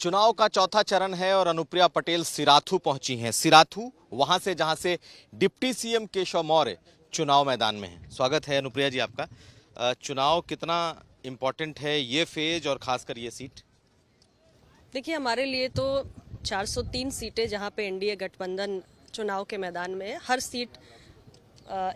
चुनाव का चौथा चरण है और अनुप्रिया पटेल सिराथू पहुंची हैं। सिराथू वहां से जहां से डिप्टी सीएम केशव मौर्य चुनाव मैदान में हैं। स्वागत है अनुप्रिया जी आपका। चुनाव कितना इम्पोर्टेंट है ये फेज और खासकर ये सीट? देखिए, हमारे लिए तो 403 सीटें जहां पे एनडीए गठबंधन चुनाव के मैदान में है, हर सीट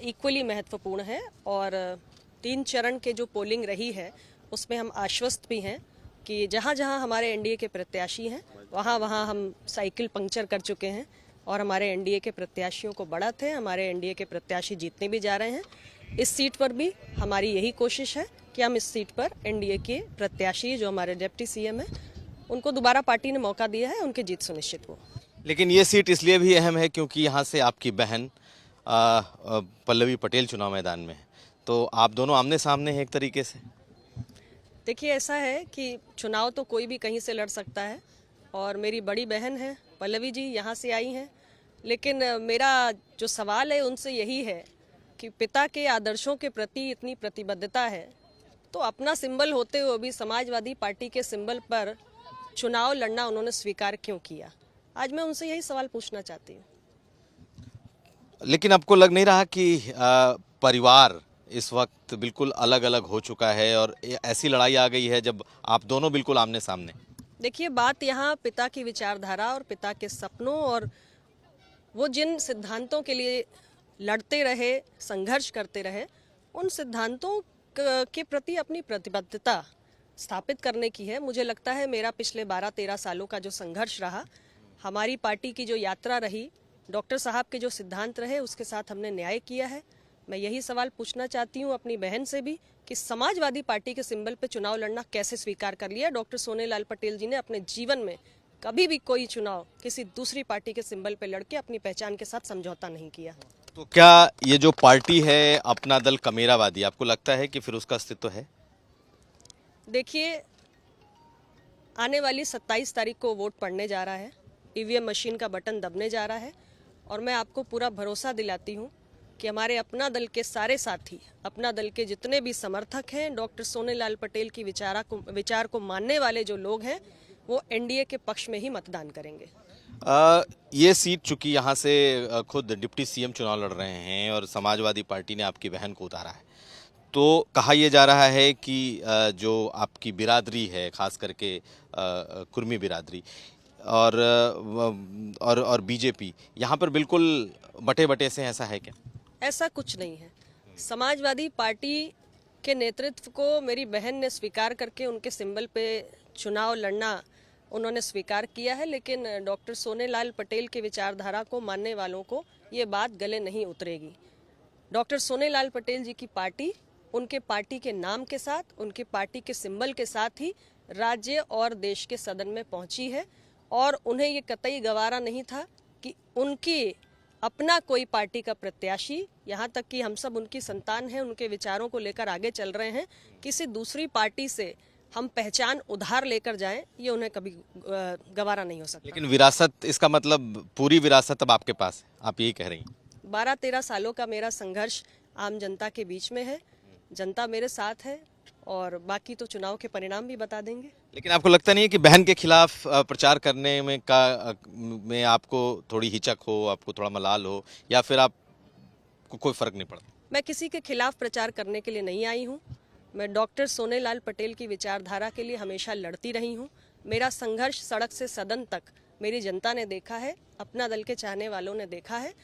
इक्वली महत्वपूर्ण है और 3 चरण के जो पोलिंग रही है उसमें हम आश्वस्त भी हैं कि जहां जहां हमारे एनडीए के प्रत्याशी हैं वहां वहां हम साइकिल पंक्चर कर चुके हैं और हमारे एनडीए के प्रत्याशियों को बढ़त है। हमारे एनडीए के प्रत्याशी जीतने भी जा रहे हैं। इस सीट पर भी हमारी यही कोशिश है कि हम इस सीट पर एनडीए के प्रत्याशी जो हमारे डिप्टी सीएम हैं उनको दोबारा पार्टी ने मौका दिया है, उनकी जीत सुनिश्चित हो। लेकिन ये सीट इसलिए भी अहम है क्योंकि यहाँ से आपकी बहन पल्लवी पटेल चुनाव मैदान में है, तो आप दोनों आमने सामने हैं एक तरीके से। देखिए, ऐसा है कि चुनाव तो कोई भी कहीं से लड़ सकता है और मेरी बड़ी बहन है पल्लवी जी यहाँ से आई हैं, लेकिन मेरा जो सवाल है उनसे यही है कि पिता के आदर्शों के प्रति इतनी प्रतिबद्धता है तो अपना सिंबल होते हुए भी समाजवादी पार्टी के सिंबल पर चुनाव लड़ना उन्होंने स्वीकार क्यों किया? आज मैं उनसे यही सवाल पूछना चाहती हूँ। लेकिन आपको लग नहीं रहा कि परिवार इस वक्त बिल्कुल अलग अलग हो चुका है और ऐसी लड़ाई आ गई है जब आप दोनों बिल्कुल आमने सामने? देखिए, बात यहाँ पिता की विचारधारा और पिता के सपनों और वो जिन सिद्धांतों के लिए लड़ते रहे, संघर्ष करते रहे, उन सिद्धांतों के प्रति अपनी प्रतिबद्धता स्थापित करने की है। मुझे लगता है मेरा पिछले 12-13 सालों का जो संघर्ष रहा, हमारी पार्टी की जो यात्रा रही, डॉक्टर साहब के जो सिद्धांत रहे, उसके साथ हमने न्याय किया है। मैं यही सवाल पूछना चाहती हूँ अपनी बहन से भी कि समाजवादी पार्टी के सिंबल पे चुनाव लड़ना कैसे स्वीकार कर लिया? डॉक्टर सोनेलाल पटेल जी ने अपने जीवन में कभी भी कोई चुनाव किसी दूसरी पार्टी के सिंबल पे लड़के अपनी पहचान के साथ समझौता नहीं किया। तो क्या ये जो पार्टी है अपना दल कमेरावादी, आपको लगता है कि फिर उसका अस्तित्व है? देखिए, आने वाली 27 तारीख को वोट पड़ने जा रहा है, ईवीएम मशीन का बटन दबने जा रहा है और मैं आपको पूरा भरोसा दिलाती हूँ कि हमारे अपना दल के सारे साथी, अपना दल के जितने भी समर्थक हैं, डॉक्टर सोनेलाल पटेल की विचार को मानने वाले जो लोग हैं, वो एनडीए के पक्ष में ही मतदान करेंगे। ये सीट चूंकि यहाँ से खुद डिप्टी सीएम चुनाव लड़ रहे हैं और समाजवादी पार्टी ने आपकी बहन को उतारा है, तो कहा यह जा रहा है कि जो आपकी बिरादरी है, खास करके कुर्मी बिरादरी और बीजेपी यहाँ पर बिल्कुल बटे बटे से, ऐसा है क्या? ऐसा कुछ नहीं है। समाजवादी पार्टी के नेतृत्व को मेरी बहन ने स्वीकार करके उनके सिंबल पे चुनाव लड़ना उन्होंने स्वीकार किया है, लेकिन डॉक्टर सोनेलाल पटेल की विचारधारा को मानने वालों को ये बात गले नहीं उतरेगी। डॉक्टर सोनेलाल पटेल जी की पार्टी उनके पार्टी के नाम के साथ, उनके पार्टी के सिंबल के साथ ही राज्य और देश के सदन में पहुंची है और उन्हें ये कतई गवारा नहीं था कि उनकी अपना कोई पार्टी का प्रत्याशी, यहाँ तक कि हम सब उनकी संतान हैं, उनके विचारों को लेकर आगे चल रहे हैं, किसी दूसरी पार्टी से हम पहचान उधार लेकर जाएं, ये उन्हें कभी गवारा नहीं हो सकता। लेकिन विरासत, इसका मतलब पूरी विरासत अब आपके पास है, आप यही कह रही हैं? 12-13 सालों का मेरा संघर्ष आम जनता के बीच में है, जनता मेरे साथ है और बाकी तो चुनाव के परिणाम भी बता देंगे। लेकिन आपको लगता नहीं है कि बहन के खिलाफ प्रचार करने में आपको थोड़ी हिचक हो, आपको थोड़ा मलाल हो, या फिर आपको कोई फर्क नहीं पड़ता? मैं किसी के खिलाफ प्रचार करने के लिए नहीं आई हूँ। मैं डॉक्टर सोनेलाल पटेल की विचारधारा के लिए हमेशा लड़ती रही हूँ। मेरा संघर्ष सड़क से सदन तक मेरी जनता ने देखा है, अपना दल के चाहने वालों ने देखा है।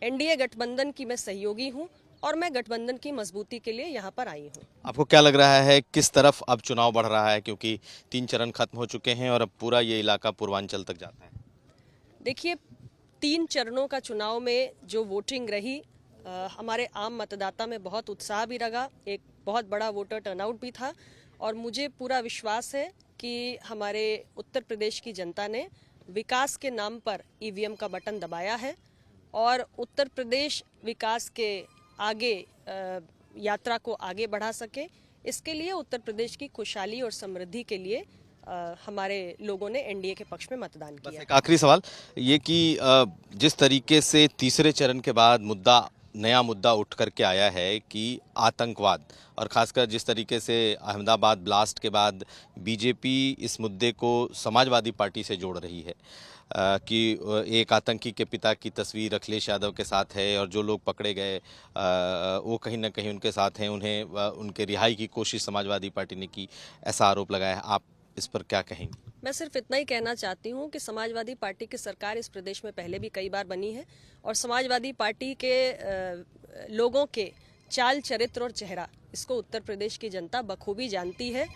एनडीए गठबंधन की मैं सहयोगी हूँ और मैं गठबंधन की मजबूती के लिए यहाँ पर आई हूँ। आपको क्या लग रहा है किस तरफ अब चुनाव बढ़ रहा है, क्योंकि 3 चरण खत्म हो चुके हैं और अब पूरा ये इलाका पूर्वांचल तक जाता है? देखिए, 3 चरणों का चुनाव में जो वोटिंग रही, हमारे आम मतदाता में बहुत उत्साह भी रहा, एक बहुत बड़ा वोटर टर्नआउट भी था और मुझे पूरा विश्वास है कि हमारे उत्तर प्रदेश की जनता ने विकास के नाम पर ईवीएम का बटन दबाया है और उत्तर प्रदेश विकास के आगे यात्रा को आगे बढ़ा सके, इसके लिए उत्तर प्रदेश की खुशहाली और समृद्धि के लिए हमारे लोगों ने एनडीए के पक्ष में मतदान किया। एक आखिरी सवाल ये कि जिस तरीके से तीसरे चरण के बाद मुद्दा नया मुद्दा उठ करके आया है कि आतंकवाद, और ख़ासकर जिस तरीके से अहमदाबाद ब्लास्ट के बाद बीजेपी इस मुद्दे को समाजवादी पार्टी से जोड़ रही है कि एक आतंकी के पिता की तस्वीर अखिलेश यादव के साथ है और जो लोग पकड़े गए वो कहीं ना कहीं उनके साथ हैं, उन्हें उनके रिहाई की कोशिश समाजवादी पार्टी ने की, ऐसा आरोप लगाया है। आप इस पर क्या कहेंगे? मैं सिर्फ इतना ही कहना चाहती हूँ कि समाजवादी पार्टी की सरकार इस प्रदेश में पहले भी कई बार बनी है और समाजवादी पार्टी के लोगों के चाल चरित्र और चेहरा इसको उत्तर प्रदेश की जनता बखूबी जानती है।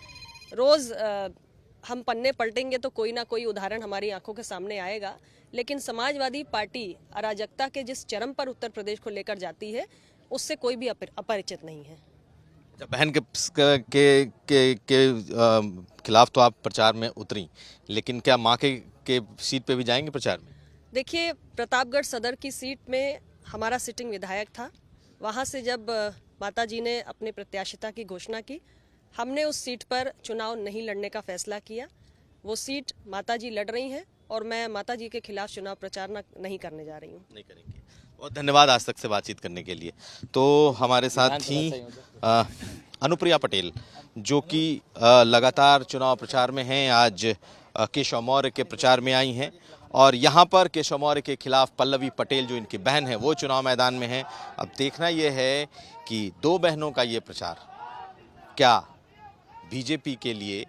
रोज हम पन्ने पलटेंगे तो कोई ना कोई उदाहरण हमारी आंखों के सामने आएगा, लेकिन समाजवादी पार्टी अराजकता के जिस चरम पर उत्तर प्रदेश को लेकर जाती है उससे कोई भी अपरिचित नहीं है। बहन के खिलाफ तो आप प्रचार में उतरी, लेकिन क्या माँ के सीट पे भी जाएंगे प्रचार में? देखिए, प्रतापगढ़ सदर की सीट में हमारा सिटिंग विधायक था। वहाँ से जब माताजी ने अपने प्रत्याशिता की घोषणा की, हमने उस सीट पर चुनाव नहीं लड़ने का फैसला किया। वो सीट माताजी लड़ रही हैं और मैं माताजी के खिलाफ चुनाव प्रचार नहीं करने जा रही हूँ। नहीं करेंगे। बहुत धन्यवाद आज तक से बातचीत करने के लिए। तो हमारे साथ थी अनुप्रिया पटेल, जो कि लगातार चुनाव प्रचार में हैं। आज केशव मौर्य के प्रचार में आई हैं और यहाँ पर केशव मौर्य के खिलाफ पल्लवी पटेल, जो इनकी बहन है, वो चुनाव मैदान में हैं। अब देखना ये है कि दो बहनों का ये प्रचार क्या बीजेपी के लिए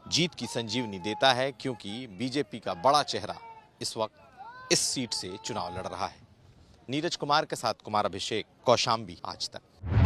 जीत की संजीवनी देता है, क्योंकि बीजेपी का बड़ा चेहरा इस वक्त इस सीट से चुनाव लड़ रहा है। नीरज कुमार के साथ कुमार अभिषेक, कौशाम्बी, आज तक।